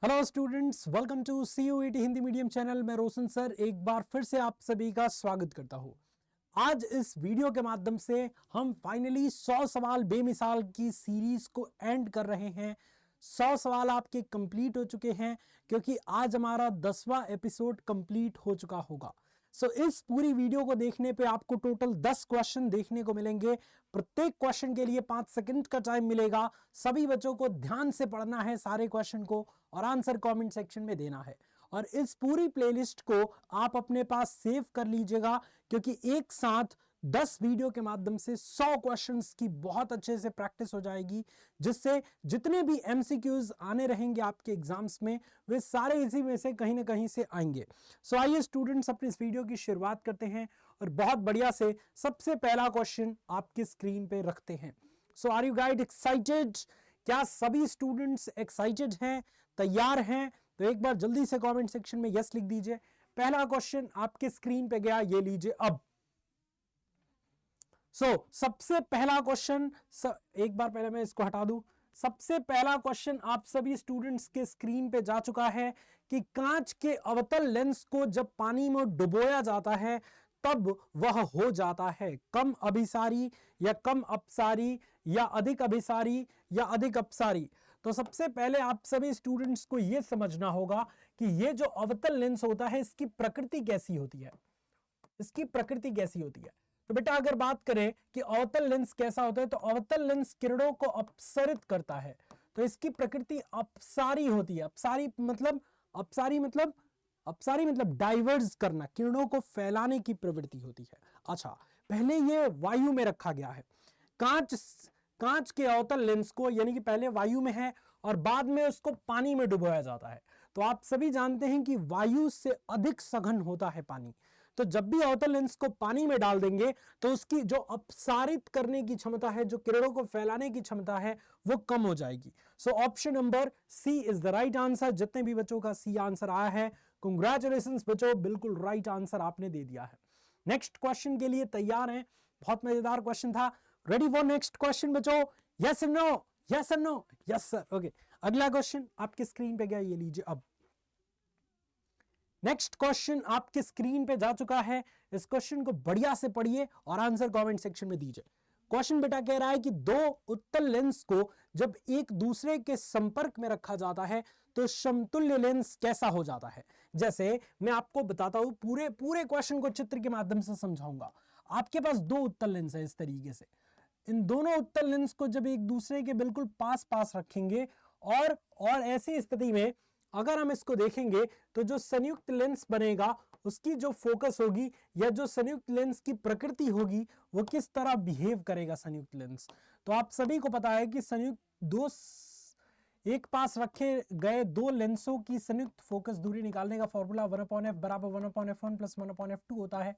Hello students, welcome to CUET Hindi medium channel. मैं Roshan sir एक बार फिर से आप सभी का स्वागत करता हूं। आज इस वीडियो के माध्यम से हम फाइनली 100 सवाल बेमिसाल की सीरीज को एंड कर रहे हैं। 100 सवाल आपके कंप्लीट हो चुके हैं क्योंकि आज हमारा 10वां एपिसोड कंप्लीट हो चुका होगा। इस पूरी वीडियो को देखने पे आपको टोटल 10 क्वेश्चन देखने को मिलेंगे। प्रत्येक क्वेश्चन के लिए 5 सेकंड का टाइम मिलेगा। सभी बच्चों को ध्यान से पढ़ना है सारे क्वेश्चन को और आंसर कमेंट सेक्शन में देना है। और इस पूरी प्लेलिस्ट को आप अपने पास सेव कर लीजिएगा क्योंकि एक साथ 10 वीडियो के माध्यम से 100 क्वेश्चंस की बहुत अच्छे से प्रैक्टिस हो जाएगी, जिससे जितने भी MCQs आने रहेंगे आपके एग्जाम्स में वे सारे इसी में से कहीं ना कहीं से आएंगे। आइए स्टूडेंट्स, अपनी इस वीडियो की शुरुआत करते हैं और बहुत बढ़िया से सबसे पहला क्वेश्चन आपकी स्क्रीन पे रखते हैं। Are you guys excited? क्या सभी स्टूडेंट्स एक्साइटेड हैं, तैयार हैं? तो एक बार जल्दी से कमेंट सेक्शन में यस लिख दीजिए। पहला क्वेश्चन आपके स्क्रीन पे गया, ये लीजिए अब। सबसे पहला क्वेश्चन, एक बार पहले मैं इसको हटा दूं। सबसे पहला क्वेश्चन आप सभी स्टूडेंट्स के स्क्रीन पे जा चुका है कि कांच के अवतल लेंस को जब पानी में डुबोया जाता है तब वह हो जाता है कम अभिसारी या कम अपसारी या अधिक अभिसारी या अधिक अपसारी। तो सबसे पहले आप सभी स्टूडेंट्स को यह समझना होगा कि यह जो अवतल लेंस होता है इसकी प्रकृति कैसी होती है। इसकी प्रकृति कैसी होती है तो बेटा अगर बात करें कि अवतल लेंस कैसा होता है तो अवतल लेंस किरणों को अपसरित करता है। तो इसकी प्रकृति अपसारी होती है। अपसारी मतलब डाइवर्स करना, किरणों को फैलाने की प्रवृत्ति होती है। अच्छा, पहले ये वायु में रखा गया है। कांच के अवतल लेंस को यानी कि पहले वायु में है और बाद में उसको पानी में डुबोया जाता है। तो आप सभी जानते हैं कि वायु से अधिक सघन होता है पानी। तो जब भी अवतल लेंस को पानी में डाल देंगे तो उसकी जो अपसारित करने की क्षमता है, जो किरणों को फैलाने की क्षमता है, वो कम हो जाएगी। Option number C is the right answer. जितने भी बच्चों का सी आंसर आया है, कंग्रेचुलेशंस बच्चों, बिल्कुल राइट आंसर आपने दे दिया है। नेक्स्ट क्वेश्चन के लिए तैयार हैं? बहुत मजेदार क्वेश्चन था। रेडी फॉर नेक्स्ट क्वेश्चन बच्चों? यस और नो? यस और नो? Yes sir. ओके, अगला क्वेश्चन आपके स्क्रीन पे गया, ये लीजिए अब। नेक्स्ट क्वेश्चन आपके स्क्रीन पे जा चुका है। इस क्वेश्चन को बढ़िया से पढ़िए और आंसर कमेंट सेक्शन में दीजिए। क्वेश्चन बेटा कह रहा है कि दो उत्तल लेंस को जब एक दूसरे के संपर्क में रखा जाता है तो समतुल्य लेंस कैसा हो जाता है। जैसे मैं आपको बताता हूं, पूरे क्वेश्चन को चित्र के माध्यम से समझाऊंगा। आपके पास दो उत्तल लेंस है इस तरीके से। इन दोनों उत्तल लेंस को जब एक दूसरे के बिल्कुल पास पास रखेंगे और ऐसी स्थिति में अगर हम इसको देखेंगे तो जो संयुक्त लेंस बनेगा उसकी जो फोकस होगी या जो संयुक्त लेंस की प्रकृति होगी वो किस तरह बिहेव करेगा संयुक्त लेंस। तो आप सभी को पता है कि एक पास रखे गए दो लेंसों की संयुक्त फोकस दूरी निकालने का फॉर्मूला 1/f बराबर 1/f1 प्लस 1/f2 होता है।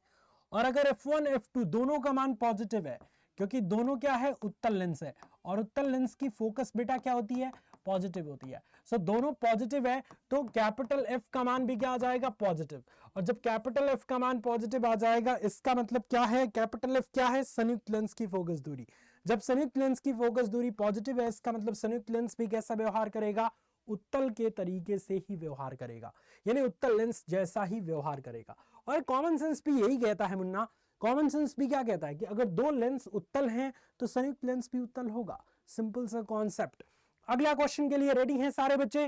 और अगर f1 f2 दोनों का मान पॉजिटिव है, क्योंकि दोनों क्या है, उत्तल लेंस है, और उत्तल लेंस की फोकस बेटा क्या होती है, पॉजिटिव होती है। दोनों पॉजिटिव है तो कैपिटल F का मान भी क्या आ जाएगा, पॉजिटिव। और जब कैपिटल F का मान पॉजिटिव आ जाएगा इसका मतलब क्या है, कैपिटल F क्या है, संयुक्त लेंस की फोकस दूरी। जब संयुक्त लेंस की फोकस दूरी पॉजिटिव है इसका मतलब संयुक्त लेंस भी कैसा व्यवहार करेगा, उत्तल के तरीके से ही व्यवहार करेगा, यानी उत्तल लेंस जैसा ही व्यवहार करेगा। और कॉमन सेंस भी यही कहता है मुन्ना, कॉमन सेंस भी क्या कहता है कि अगर दो लेंस उत्तल हैं तो संयुक्त लेंस भी उत्तल होगा। सिंपल सा कॉन्सेप्ट। अगला क्वेश्चन के लिए रेडी हैं सारे बच्चे?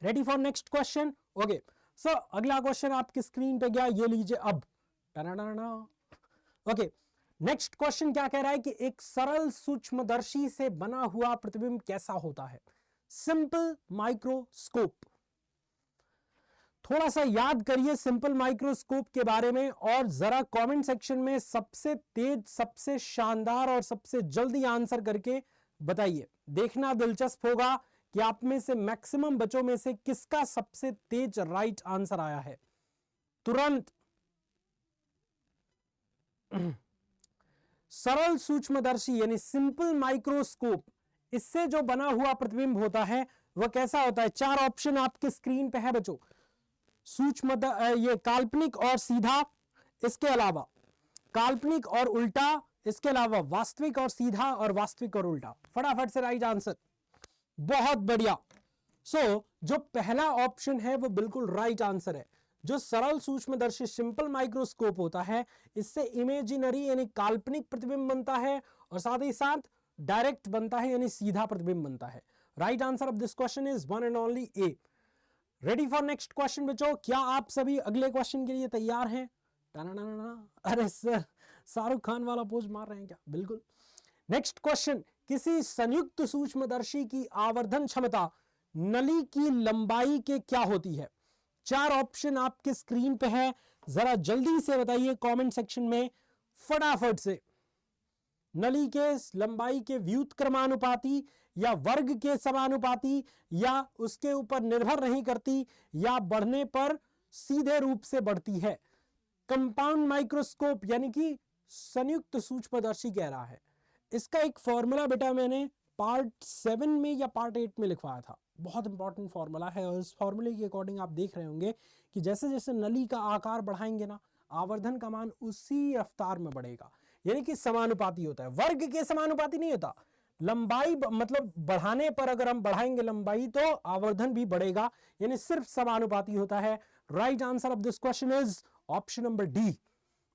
Ready for next question? Okay, अगला क्वेश्चन आपकी स्क्रीन पे गया, ये लीजिए अब। ओके, नेक्स्ट क्वेश्चन क्या कह रहा है कि एक सरल सूक्ष्मदर्शी से बना हुआ प्रतिबिंब कैसा होता है। Simple microscope. थोड़ा सा याद करिए सिंपल माइक्रोस्कोप के बारे में और जरा कमेंट सेक्शन में सबसे तेज, सबसे शानदार और सबसे जल्दी आंसर करके बताइए। देखना दिलचस्प होगा कि आप में से मैक्सिमम बच्चों में से किसका सबसे तेज राइट आंसर आया है। तुरंत सरल सूक्ष्मदर्शी यानी सिंपल माइक्रोस्कोप, इससे जो बना हुआ प्रतिबिंब होता है वह कैसा होता है। चार ऑप्शन आपके स्क्रीन पे है बच्चों। ये काल्पनिक और सीधा, इसके अलावा काल्पनिक और उल्टा, इसके अलावा वास्तविक और सीधा और वास्तविक और उल्टा। फटाफट से राइट आंसर। बहुत बढ़िया, जो पहला ऑप्शन है वो बिल्कुल राइट आंसर है। जो सरल सूक्ष्मदर्शी सिंपल माइक्रोस्कोप होता है, इससे इमेजिनरी यानी काल्पनिक प्रतिबिंब बनता है और साथ ही साथ डायरेक्ट बनता है यानी सीधा प्रतिबिंब बनता है। Right answer of this question is one and only A. Ready for next question बच्चों, क्या आप सभी अगले क्वेश्चन के लिए तैयार हैं? अरे सर, शाहरुख खान वाला पोज मार रहे हैं क्या? बिल्कुल। नेक्स्ट क्वेश्चन, किसी संयुक्त सूक्ष्मदर्शी की आवर्धन क्षमता नली की लंबाई के क्या होती है? 4 ऑप्शन आपके स्क्रीन पे है, जरा जल्दी से बताइए कमेंट सेक्शन में फटाफट से। नली के लंबाई के व्युत्क्रमानुपाती या वर्ग के समानुपाती या उसके ऊपर निर्भर नहीं करती या बढ़ने पर सीधे रूप से बढ़ती है? कंपाउंड माइक्रोस्कोप यानी कि संयुक्त सूक्ष्मदर्शी कह रहा है। इसका एक फॉर्मूला बेटा मैंने पार्ट 7 में या पार्ट 8 में लिखवाया था, बहुत इंपॉर्टेंट फॉर्मूला है और इस फॉर्मूले के अकॉर्डिंग आप देख रहे होंगे कि जैसे जैसे नली का आकार बढ़ाएंगे ना, आवर्धन का मान उसी रफ्तार में बढ़ेगा, यानी कि समानुपाती होता है। वर्ग के समानुपाती नहीं होता, लंबाई मतलब बढ़ाने पर अगर हम बढ़ाएंगे लंबाई तो आवर्धन भी बढ़ेगा, यानी सिर्फ समानुपाती होता है। Right answer of this question is option number D.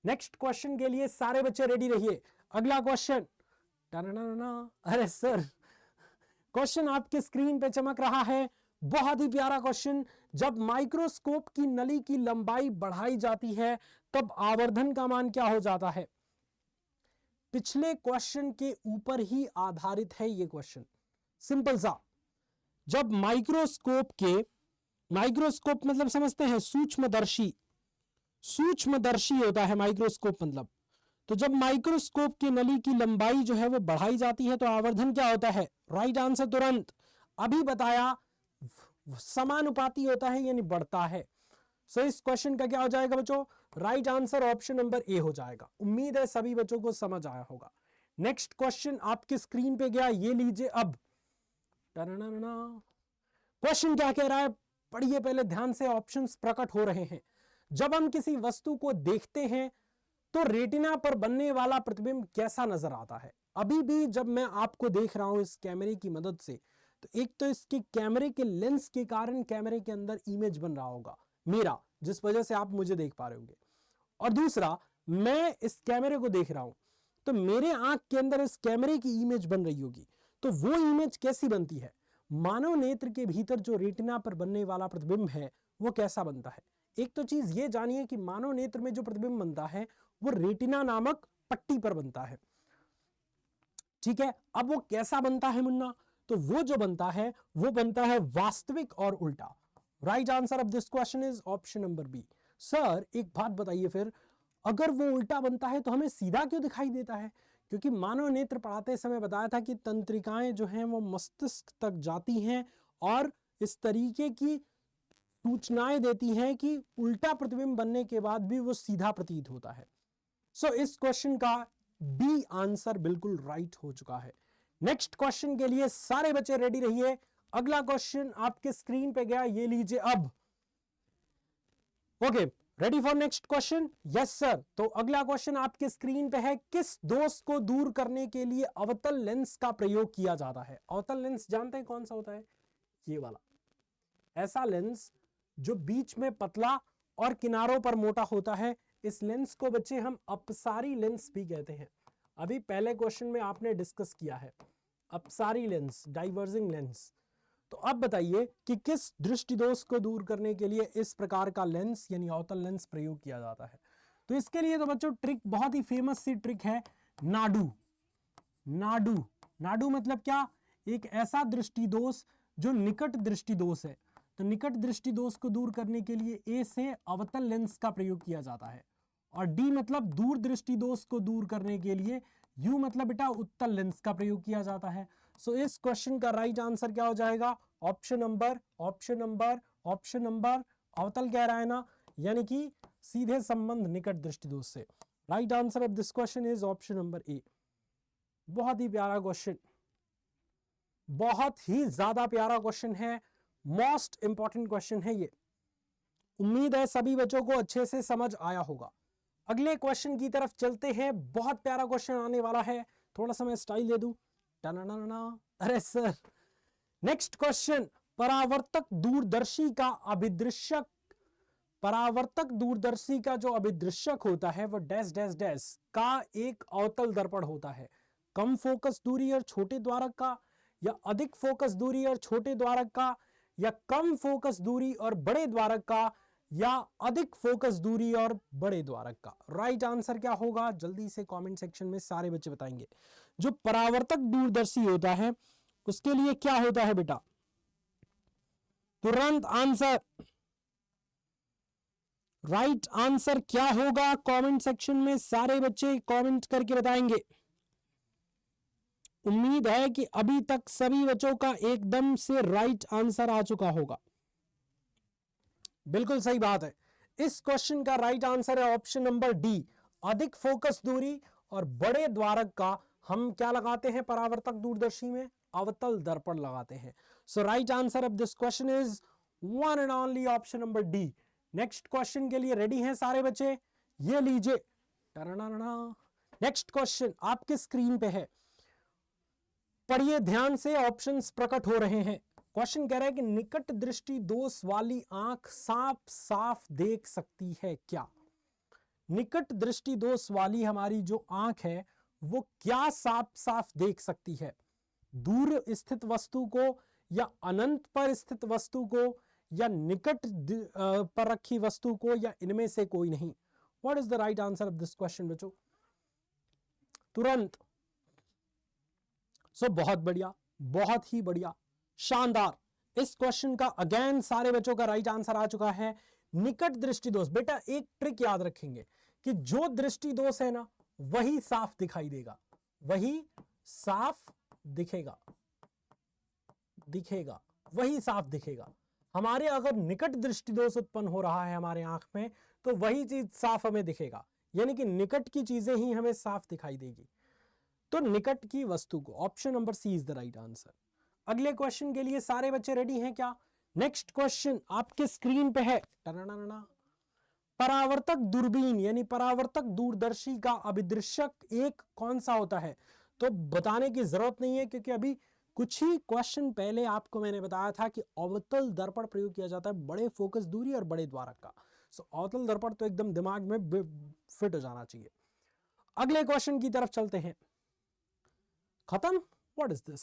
Next question के लिए सारे बच्चे रेडी रहिए। अगला क्वेश्चन, अरे सर, क्वेश्चन आपके स्क्रीन पे चमक रहा है, बहुत ही प्यारा क्वेश्चन। जब माइक्रोस्कोप की नली की लंबाई बढ़ाई जाती है तब आवर्धन का मान क्या हो जाता है? पिछले क्वेश्चन के ऊपर ही आधारित है ये क्वेश्चन, सिंपल सा। जब माइक्रोस्कोप मतलब समझते हैं सूक्ष्मदर्शी, सूक्ष्मदर्शी होता है माइक्रोस्कोप मतलब। तो जब माइक्रोस्कोप की नली की लंबाई जो है वो बढ़ाई जाती है तो आवर्धन क्या होता है? राइट आंसर तुरंत अभी बताया, समानुपाती होता है यानी बढ़ता है। सो इस क्वेश्चन का क्या हो जाएगा बच्चों? Right answer option number A हो जाएगा। उम्मीद है सभी बच्चों को समझ आया होगा। नेक्स्ट क्वेश्चन आपके स्क्रीन पे गया, ये लीजिए। अब क्वेश्चन क्या कह रहा है, पढ़िए पहले ध्यान से, ऑप्शंस प्रकट हो रहे हैं। जब हम किसी वस्तु को देखते हैं तो रेटिना पर बनने वाला प्रतिबिंब कैसा नजर आता है? अभी भी जब मैं आपको देख रहा हूं इस कैमरे की मदद से, तो एक तो इसके कैमरे के लेंस के कारण कैमरे के अंदर इमेज बन रहा होगा मेरा, जिस वजह से आप मुझे देख पा रहे होंगे, और दूसरा मैं इस कैमरे को देख रहा हूं तो मेरे आंख के अंदर इस कैमरे की इमेज बन रही होगी। तो वो इमेज कैसी बनती है? मानव नेत्र के भीतर जो रेटिना पर बनने वाला प्रतिबिंब है वो कैसा बनता है? एक तो चीज ये जानिए कि मानव नेत्र में जो प्रतिबिंब बनता है वो रेटिना नामक पट्टी पर बनता है, ठीक है। अब वो कैसा बनता है मुन्ना? तो वो जो बनता है वो बनता है वास्तविक और उल्टा। Right answer of this question is option number B. Sir एक बात बताइए, फिर अगर वो उल्टा बनता है तो हमें सीधा क्यों दिखाई देता है? क्योंकि मानव नेत्र पढ़ाते समय बताया था कि तंत्रिकाएं जो हैं वो मस्तिष्क तक जाती हैं और इस तरीके की सूचनाएं देती हैं कि उल्टा प्रतिबिंब बनने के बाद भी वो सीधा प्रतीत होता है। सो इस क्वेश्चन का बी आंसर बिल्कुल राइट हो चुका है। नेक्स्ट क्वेश्चन के लिए सारे बच्चे रेडी रहिए। अगला क्वेश्चन आपके स्क्रीन पे गया, ये लीजिए अब। Okay, ready for next question? Yes sir. तो अगला क्वेश्चन आपके स्क्रीन पे है, किस दोष को दूर करने के लिए अवतल लेंस का प्रयोग किया जाता है? अवतल लेंस जानते हैं कौन सा होता है? ये वाला, ऐसा लेंस जो बीच में पतला और किनारों पर मोटा होता है। इस लेंस को बच्चे हम अपसारी लेंस भी कहते हैं। अभी पहले क्वेश्चन में आपने डिस्कस किया है अपसारी लेंस, डाइवर्जिंग लेंस। तो अब बताइए कि किस दृष्टि दोष को दूर करने के लिए इस प्रकार का लेंस यानी अवतल लेंस प्रयोग किया जाता है? तो इसके लिए तो बच्चों ट्रिक, बहुत ही फेमस सी ट्रिक है, नाडू। नाडू, नाडू मतलब क्या? एक ऐसा दृष्टि दोष जो निकट दृष्टि दोष है। तो निकट दृष्टि दोष को दूर करने के लिए ए से अवतल लेंस का प्रयोग किया जाता है, और डी मतलब दूर दृष्टि दोष को दूर करने के लिए यू मतलब बेटा उत्तल लेंस का प्रयोग किया जाता है। सो इस क्वेश्चन का राइट आंसर क्या हो जाएगा? ऑप्शन नंबर अवतल कह रहा है ना, यानी कि सीधे संबंध निकट दृष्टि दोष से। Right answer of this question is option number A. बहुत ही प्यारा क्वेश्चन, बहुत ही ज्यादा प्यारा क्वेश्चन है, मोस्ट इंपॉर्टेंट क्वेश्चन है ये। उम्मीद है सभी बच्चों को अच्छे से समझ आया होगा। अगले क्वेश्चन की तरफ चलते हैं। बहुत प्यारा क्वेश्चन आने वाला है, थोड़ा सा मैं स्टाइल दे दूं। अरे सर, नेक्स्ट क्वेश्चन, परावर्तक दूरदर्शी का अभिदृश्यक, परावर्तक दूरदर्शी का जो अभिदृश्यक होता है वो डैश डैश डैश का एक अवतल दर्पण होता है। कम फोकस दूरी और छोटे द्वारक का, या अधिक फोकस दूरी और छोटे द्वारक का, या कम फोकस दूरी और बड़े द्वारक का, या अधिक फोकस दूरी और बड़े द्वारक का। राइट आंसर क्या होगा, जल्दी से कमेंट सेक्शन में सारे बच्चे बताएंगे। जो परावर्तक दूरदर्शी होता है उसके लिए क्या होता है बेटा, तुरंत आंसर, राइट आंसर क्या होगा कमेंट सेक्शन में सारे बच्चे कमेंट करके बताएंगे। उम्मीद है कि अभी तक सभी बच्चों का एकदम से राइट आंसर आ चुका होगा। बिल्कुल सही बात है, इस क्वेश्चन का राइट आंसर है ऑप्शन नंबर डी, अधिक फोकस दूरी और बड़े द्वारक का हम क्या लगाते हैं परावर्तक दूरदर्शी में, अवतल दर्पण लगाते हैं। So right answer of this question is one and only option number D. Next question के लिए रेडी हैं सारे बच्चे, ये लीजिए, नेक्स्ट क्वेश्चन आपके स्क्रीन पे है, पढ़िए ध्यान से, ऑप्शंस प्रकट हो रहे हैं। क्वेश्चन कह रहा है कि निकट दृष्टि दोष वाली आंख साफ साफ देख सकती है क्या। निकट दृष्टि दोष वाली हमारी जो आंख है वो क्या साफ साफ देख सकती है, दूर स्थित वस्तु को, या अनंत पर स्थित वस्तु को, या निकट पर रखी वस्तु को, या इनमें से कोई नहीं। What is the right answer of this question बच्चों, तुरंत। सो बहुत बढ़िया, बहुत ही बढ़िया, शानदार। इस क्वेश्चन का अगेन सारे बच्चों का राइट आंसर आ चुका है, निकट दृष्टि दोष। बेटा एक ट्रिक याद रखेंगे कि जो दृष्टि दोष है ना वही साफ दिखाई देगा, वही साफ दिखेगा, वही साफ दिखेगा। हमारे अगर निकट दृष्टि दोष उत्पन्न हो रहा है हमारे आंख में तो वही चीज साफ हमें दिखेगा, यानी कि निकट की चीजें ही हमें साफ दिखाई देगी। तो निकट की वस्तु को, option number C is the right answer. अगले क्वेश्चन के लिए सारे बच्चे रेडी हैं क्या। नेक्स्ट क्वेश्चन आपके स्क्रीन पे है, परावर्तक दूरबीन यानी परावर्तक दूरदर्शी का अभिदृश्यक एक कौन सा होता है। तो बताने की जरूरत नहीं है क्योंकि अभी कुछ ही क्वेश्चन पहले आपको मैंने बताया था कि अवतल दर्पण प्रयोग किया जाता है बड़े फोकस दूरी और बड़े द्वारक का। सो अवतल दर्पण तो एकदम दिमाग में फिट हो जाना चाहिए। अगले क्वेश्चन की तरफ चलते हैं। खत्म, व्हाट इज दिस।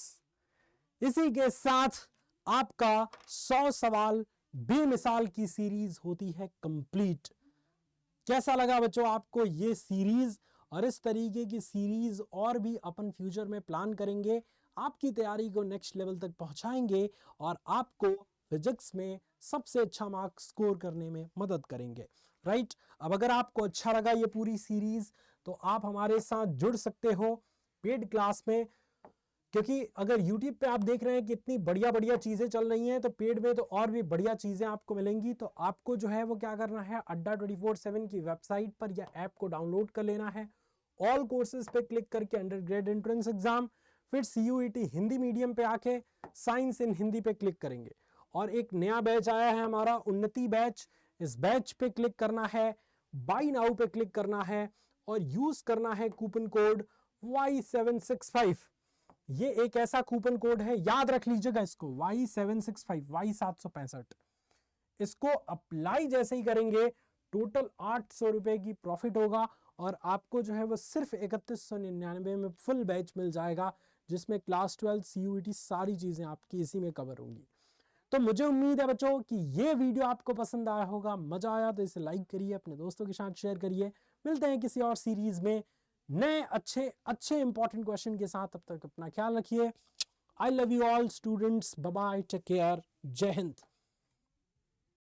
इसी के साथ आपका 100 सवाल बेमिसाल की सीरीज होती है कंप्लीट। कैसा लगा बच्चों आपको ये सीरीज, और इस तरीके की सीरीज और भी अपन फ्यूचर में प्लान करेंगे, आपकी तैयारी को नेक्स्ट लेवल तक पहुंचाएंगे और आपको फिजिक्स में सबसे अच्छा मार्क्स स्कोर करने में मदद करेंगे। राइट, अब अगर आपको अच्छा लगा ये पूरी सीरीज तो आप हमारे साथ जुड़ सकते हो पेड क्लास में, क्योंकि अगर YouTube पे आप देख रहे हैं कि इतनी बढ़िया बढ़िया चीजें चल रही हैं तो पेड में तो और भी बढ़िया चीजें आपको मिलेंगी। तो आपको जो है वो क्या करना है, अड्डा 24/7 की वेबसाइट पर या ऐप को डाउनलोड कर लेना है, ऑल कोर्सेज पे क्लिक करके अंडर ग्रेड एंट्रेंस एग्जाम, फिर CUET हिंदी मीडियम पे आके साइंस इन हिंदी पे क्लिक करेंगे। और एक नया बैच आया है हमारा उन्नति बैच, इस बैच पे क्लिक करना है, बाय नाउ पे क्लिक करना है और यूज करना है कूपन कोड Y765। ये एक ऐसा कूपन कोड है, याद रख लीजिएगा इसको, Y765, Y765। इसको अप्लाई जैसे ही करेंगे टोटल 800 रुपए की प्रॉफिट होगा और आपको जो है वो सिर्फ 3199 में फुल बैच मिल जाएगा, जिसमें क्लास 12 CUET सारी चीजें आपकी इसी में कवर होंगी। तो मुझे उम्मीद है बच्चों कि ये वीडियो आपको पसंद आया होगा, मजा आया तो इसे लाइक करिए, अपने दोस्तों के साथ शेयर करिए। मिलते हैं किसी और सीरीज में नए अच्छे इंपॉर्टेंट क्वेश्चन के साथ। तब तक अपना ख्याल रखिए। I love you all students, bye bye, take care, जय हिंद।